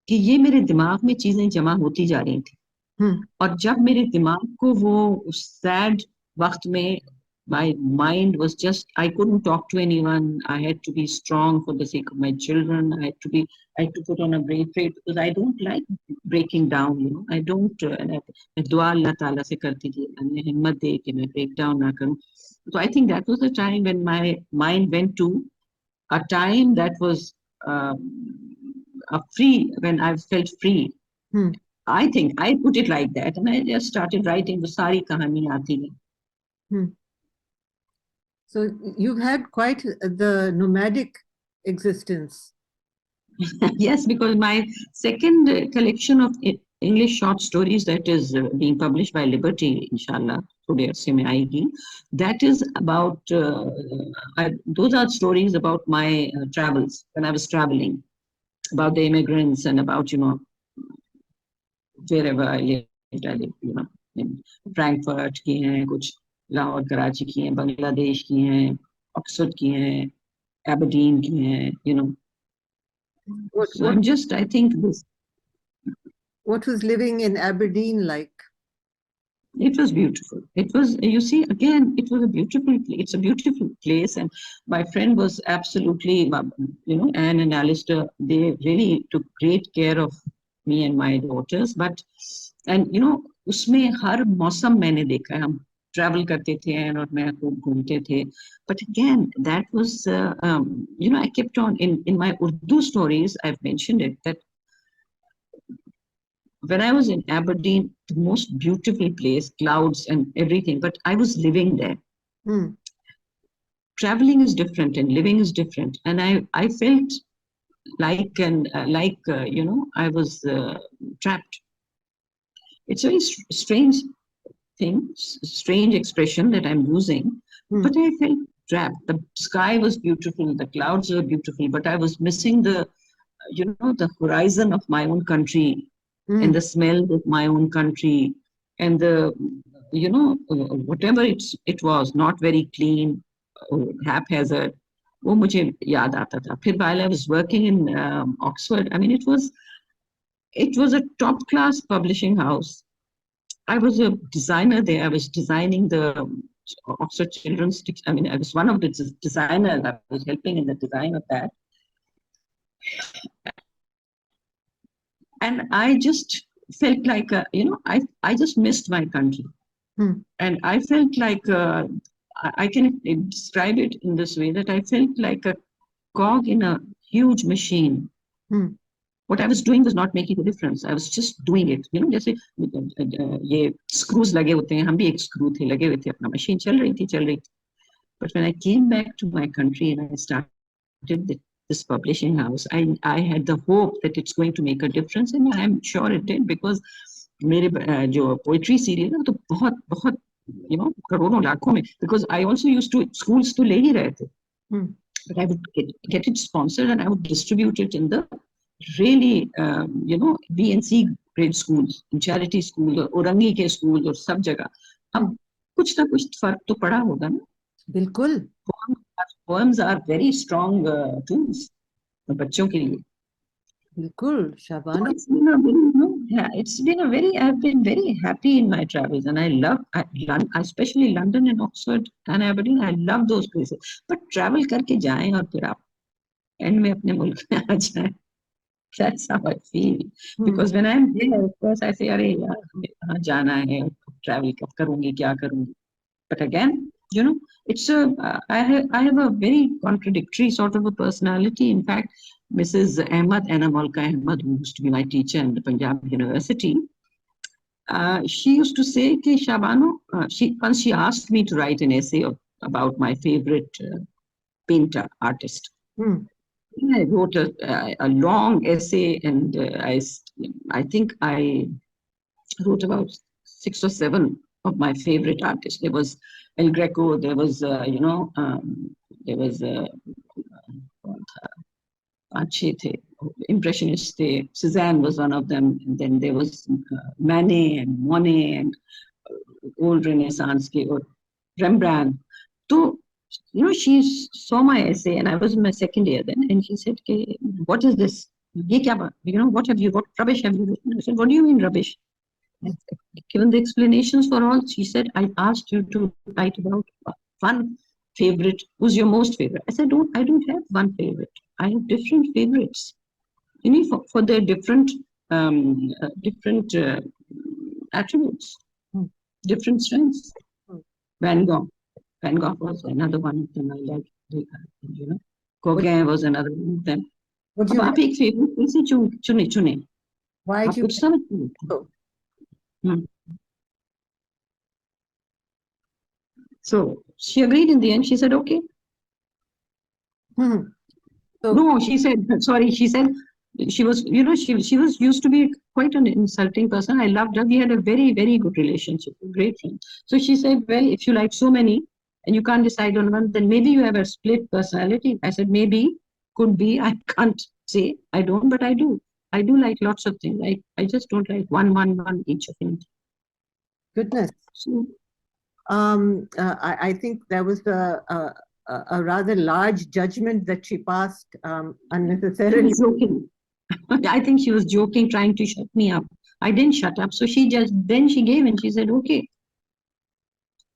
कि ये मेरे दिमाग में चीजें जमा होती जा रही थी. और जब मेरे दिमाग को वो उस सैड वक्त में, my mind was just, I couldn't talk to anyone. I had to be strong for the sake of my children. I had to put on a brave face because I don't like breaking down, you know. I don't, मैं दुआ अल्लाह ताला से करती थी, मैंने हिम्मत दे कि मैं break down ना करूं. So I think that was the time when my mind went to a time that was a free, when I felt free. I think I put it like that, and I just started writing the sari kahani aati hai. So you've had quite the nomadic existence. Yes, because my second collection of English short stories that is being published by Liberty, inshallah, today se mein aayegi, that is about, those are stories about my travels, when I was traveling, about the immigrants and about, you know, wherever I lived, you know, in Frankfurt की हैं, कुछ लाहौर कराची की हैं, बांग्लादेश की हैं, Oxford की हैं, Aberdeen की हैं, you know. So I'm just, I think this. What was living in Aberdeen like? It was beautiful. It was, you see, again, it was a beautiful, it's a beautiful place. And my friend was absolutely, Anne and Alistair, they really took great care of me and my daughters. But, and, उसमें हर मौसम मैंने देखा है. हम travel करते थे और मैं खूब घूमते थे. But again, that was, I kept on, in my Urdu stories, I've mentioned it, that when I was in Aberdeen, the most beautiful place, clouds and everything, but I was living there. Hmm. Traveling is different and living is different. And I felt like, I was trapped. It's a very strange thing, strange expression that I'm using, but I felt trapped. The sky was beautiful, the clouds were beautiful, but I was missing the horizon of my own country, and the smell of my own country, and the whatever it was, not very clean, haphazard. वो मुझे याद आता था. फिर while I was working in Oxford, I mean, it was a top class publishing house. I was a designer there. I was designing the Oxford Children's. I mean, I was one of the designers. I was helping in the design of that. And I just felt like, I just missed my country. And I felt like, I can describe it in this way, that I felt like a cog in a huge machine. What I was doing was not making a difference. I was just doing it. जैसे ये screws लगे होते हैं, हम भी एक screw थे, लगे हुए थे, अपना machine चल रही थी. But when I came back to my country and I started this publishing house, I had the hope that it's going to make a difference, and I'm sure it did, because मेरे जो poetry series है, तो बहुत बहुत करोड़ों लाखों में, because I also used to, schools तो ले ही रहे थे, but I would get it sponsored and I would distribute it in the really B and C grade schools, charity schools, और औरंगी के schools, और सब जगह. अब कुछ ना कुछ फर्क तो पड़ा होगा ना. बिल्कुल. Poems are very strong tools बच्चों के लिए. बिल्कुल, Shahbano. I've been very happy in my travels, and especially London and Oxford and Aberdeen. I love those places. But travel करके जाएं और फिर आप end में अपने मुल्क में आ जाएं. That's how I feel. Because when I'm there, of course, I say, अरे यार, हमें जाना है, travel कब करूँगी, क्या करूँगी. But again, it's I have a very contradictory sort of a personality. In fact, Mrs. Ahmad, Anna Malka Ahmad, who used to be my teacher in the Punjab University, she used to say, "Ki Shahbano," once she asked me to write an essay about my favorite painter, artist. I wrote a long essay, and I think I wrote about 6 or 7 of my favorite artists. There was El Greco, there was, there was Impressionists. Cézanne was one of them. And then there was Manet and Monet and old Renaissance, or Rembrandt. So, she saw my essay, and I was in my second year then, and she said, "What is this? What have you, what rubbish have you written?" I said, "What do you mean rubbish?" Given the explanations for all, she said, "I asked you to write about one favorite. Who's your most favorite?" I said, I don't have one favorite. I have different favorites. For their different attributes, different strengths. Van Gogh was another one of them I liked. Gauguin was another one of them. What do you आप एक favorite कैसे चुने? Why do you? कुछ समझ? So she agreed in the end. She said, "Okay." So, no, she said, sorry, she said, she was, she was used to be quite an insulting person. I loved her. We had a very, very good relationship, great friend. So she said, "Well, if you like so many and you can't decide on one, then maybe you have a split personality." I said, "Maybe, could be. I can't say. I don't, but I do. I do like lots of things. I just don't like one each of them." Goodness. So, I think there was a rather large judgment that she passed unnecessarily. Joking. I think she was joking, trying to shut me up. I didn't shut up. So she gave and she said, "Okay."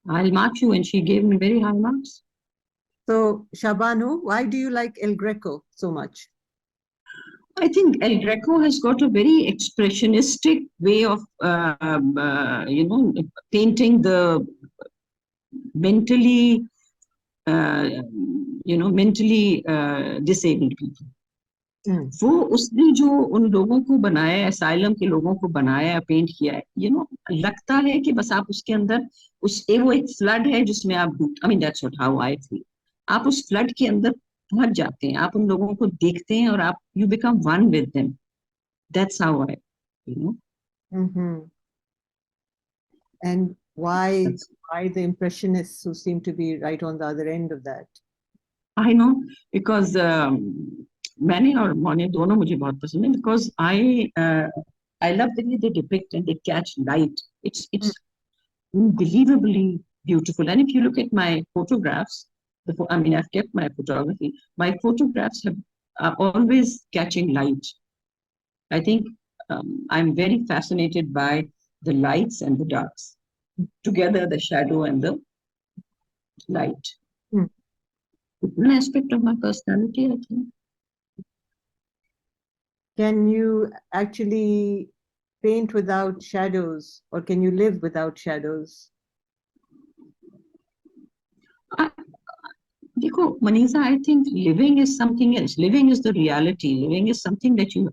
I'll mark you. And she gave me very high marks. So, Shahbano, why do you like El Greco so much? I think El Greco has got a very expressionistic way of, painting the mentally, mentally disabled people. वो उसने जो उन लोगों को बनाया, asylum के लोगों को बनाया, पेंट किया है, लगता है कि बस आप उसके अंदर वो एक फ्लड है जिसमें आप, I mean that's what how I feel, आप उस फ्लड के अंदर पहुंच जाते हैं, आप उन लोगों को देखते हैं और आप you become one with them. That's how I, And why the impressionists who seem to be right on the other end of that? I know, because मैंने और मोने दोनों मुझे बहुत पसंद है, because I love the way they depict and they catch light. It's unbelievably beautiful. And if you look at my photographs, I've kept my photography. My photographs are always catching light. I think I'm very fascinated by the lights and the darks. Together, the shadow and the light. An aspect of my personality, I think. Can you actually paint without shadows, or can you live without shadows? Maniza, I think living is something else. Living is the reality. Living is something that you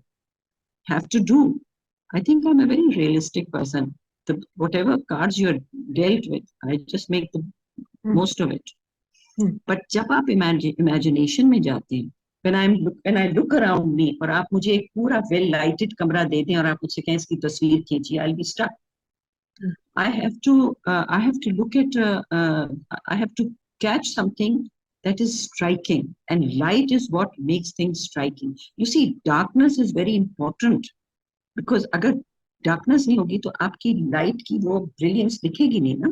have to do. I think I'm a very realistic person. Whatever cards you're dealt with, I just make the most of it. But जब आप imagination में जाते हैं, when I look around me, और आप मुझे एक पूरा well lighted कमरा दे दें और आप मुझसे कहें इसकी तस्वीर खींचिए, I'll be stuck. I have to look at, I have to catch something that is striking, and light is what makes things striking. You see, darkness is very important, because अगर darkness नहीं होगी तो आपकी light की वो brilliance दिखेगी नहीं ना.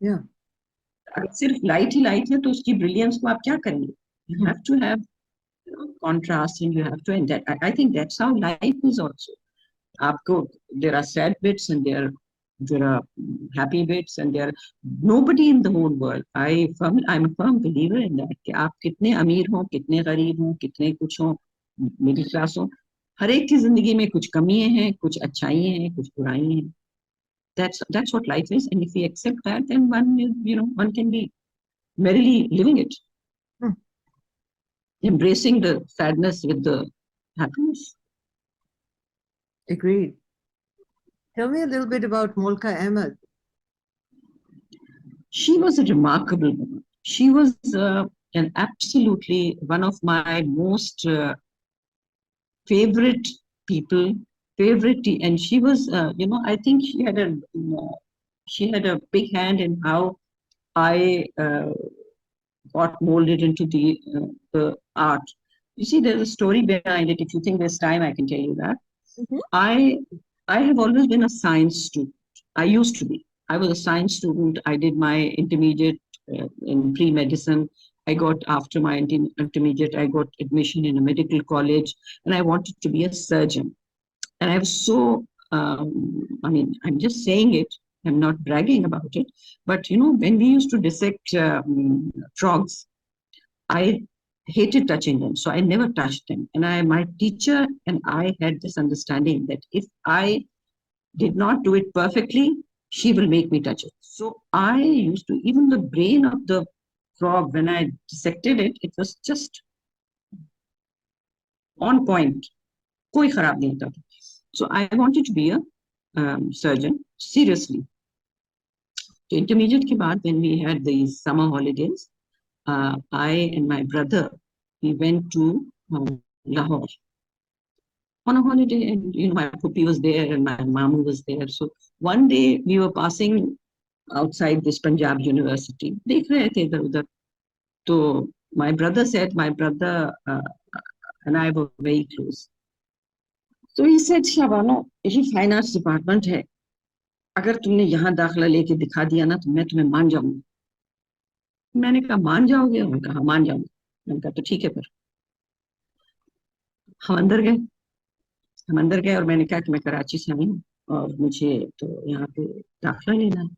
Yeah. अगर सिर्फ light ही light है तो उसकी brilliance को आप क्या करेंगे? You have to have contrast, and you have to, and I think that's how life is also. There are sad bits and there are happy bits, and there are nobody in the whole world. I'm a firm believer in that. कि आप कितने अमीर हो, कितने गरीब हो, कितने कुछ हो, मिडिल क्लास हो, हर एक की जिंदगी में कुछ कमियां हैं, कुछ अच्छाइयां हैं, कुछ बुराइयां हैं. That's what life is, and if we accept that, then one can be merrily living it, embracing the sadness with the happiness. Agreed. Tell me a little bit about Molka Ahmed. She was a remarkable woman. She was an absolutely one of my most favorite people, and she was, I think she had a big hand in how I got molded into the art. You see, there's a story behind it. If you think there's time, I can tell you that. I have always been a science student. I used to be. I was a science student. I did my intermediate in pre-medicine. I got, after my intermediate, I got admission in a medical college, and I wanted to be a surgeon. And I was so, I'm just saying it, I'm not bragging about it, but when we used to dissect frogs, I hated touching them, so I never touched them. And my teacher and I had this understanding that if I did not do it perfectly, she will make me touch it. So I used to, even the brain of the frog, when I dissected it, it was just on point. Koi kharab nahi hota. So I wanted to be a surgeon, seriously. So intermediate ke baad, when we had these summer holidays, I and my brother, we went to Lahore on a holiday, and my puppy was there and my mamu was there. So one day we were passing outside this Punjab University. Dekh rahe the idhar udhar. So my brother and I were very close. So he said, Shahbano, ये fine arts department है. अगर तुमने यहाँ दाखला लेके दिखा दिया ना तो मैं तुम्हें मान जाऊंगा. मैंने कहा मान जाओगे? उन्होंने कहा मान जाऊंगा. मैंने कहा तो ठीक है. फिर हम अंदर गए और मैंने कहा कि मैं कराची से आई हूँ. और मुझे तो यहाँ पे दाखिला लेना है।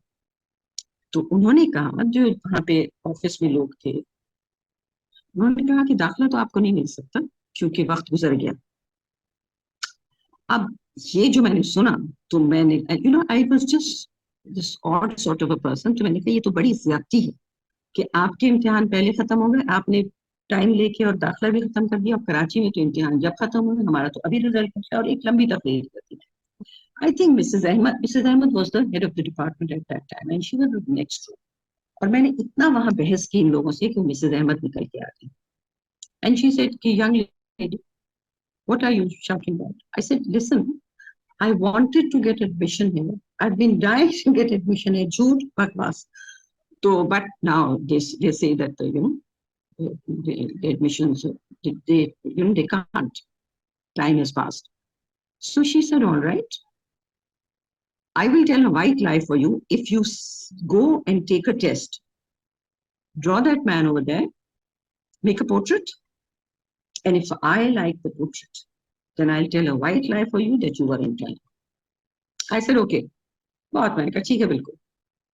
तो उन्होंने कहा, जो वहाँ पे ऑफिस में लोग थे, उन्होंने कहा कि दाखिला तो आपको नहीं मिल सकता क्योंकि वक्त गुजर गया। अब ये जो मैंने सुना, तो मैंने, I was just this odd sort of a person, तो मैंने कहा ये तो बड़ी ज्यादती है कि आपके इम्तिहान पहले खत्म हो गए, आपने टाइम लेके और दाखिला भी खत्म कर दिया, और कराची में तो इम्तिहान जब खत्म हो गए, हमारा तो अभी रिजल्ट निकला, और एक लंबी तकरीर करती थी। I think Mrs Ahmed was the head of the department at that time and she was next. और मैंने इतना वहां बहस की इन लोगों से कि मिसेज अहमद निकल के आ गई एंड शी सेड कि young lady, what are you shouting about? I said, listen, I wanted to get admission here. I've been dying to get admission here. June, bakwas. So, but now they say that the admissions they can't. Time has passed. So she said, all right, I will tell a white lie for you. If you go and take a test, draw that man over there, make a portrait, and if I like the portrait, then I'll tell a white lie for you that you were in time. I said, okay. बहुत मैंने कहा ठीक है बिल्कुल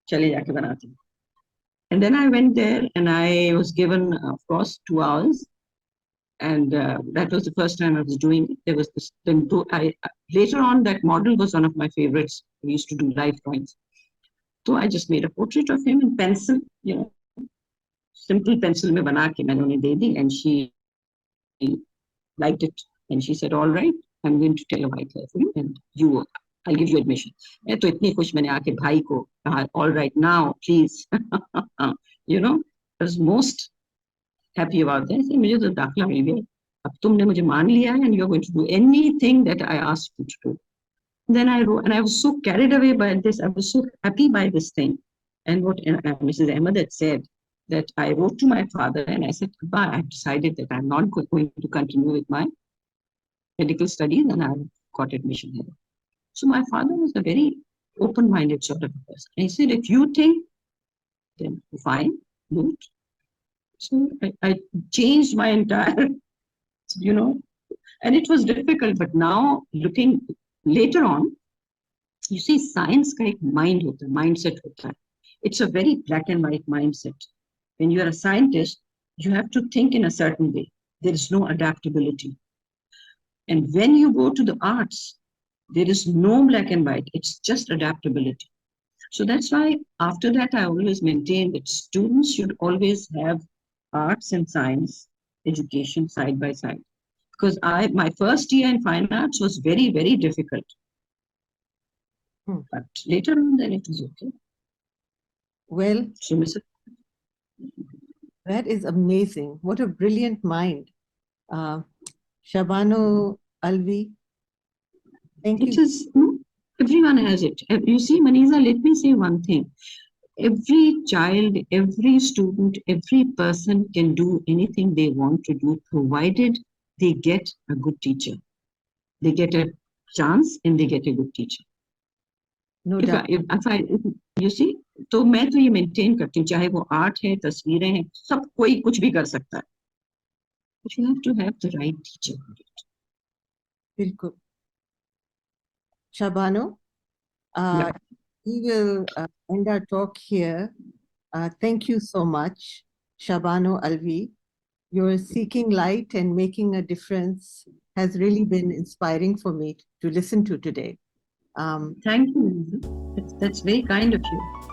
चले जाके बनाते हैं. And then I went there and I was given, of course, 2 hours. And that was the first time I was doing it. There was this, then later on, that model was one of my favorites. We used to do live drawings. So I just made a portrait of him in pencil, simple pencil में बना के मैंने उन्हें दे दी, and she liked it. And she said, all right, I'm going to tell a white lie for you and I'll give you admission. मैं तो इतनी खुश, मैंने आके भाई को कहा, all right, now, please. I was most happy about that. मुझे तो दाखिला मिल गया, अब तुमने मुझे मान लिया है, and you're going to do anything that I asked you to do. Then I wrote, and I was so carried away by this. I was so happy by this thing. And what Mrs. Ahmed had said, that I wrote to my father and I said, goodbye, I've decided that I'm not going to continue with my medical studies and I've got admission here. So my father was a very open-minded sort of a person. And he said, if you think, then fine, do it. So I changed my entire, and it was difficult. But now looking later on, you see, science का एक mindset होता है. It's a very black and white mindset. When you are a scientist, you have to think in a certain way. There is no adaptability. And when you go to the arts, there is no black and white. It's just adaptability. So that's why after that, I always maintain that students should always have arts and science education side by side. Because my first year in fine arts was very, very difficult. But later on, then it was okay. Well, that is amazing. What a brilliant mind. Shahbano Alvi, thank you. It is, everyone has it. You see, Maniza, let me say one thing. Every child, every student, every person can do anything they want to do, provided they get a good teacher. They get a chance and they get a good teacher. No doubt. You see, तो मैं तो ये maintain करती हूँ, चाहे वो art है, तस्वीरें हैं, सब कोई कुछ भी कर सकता है. But you have to have the right teacher. बिल्कुल. Shahbano, we will end our talk here. Thank you so much, Shahbano Alvi. Your seeking light and making a difference has really been inspiring for me to listen to today. Thank you. That's very kind of you.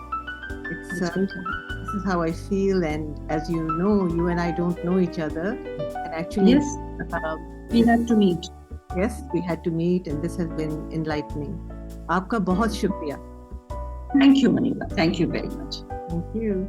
This is how I feel, and as you know, you and I don't know each other, and actually, yes, we had to meet. Yes, we had to meet, and this has been enlightening. आपका बहुत शुक्रिया. Thank you, Maniza. Thank you very much. Thank you.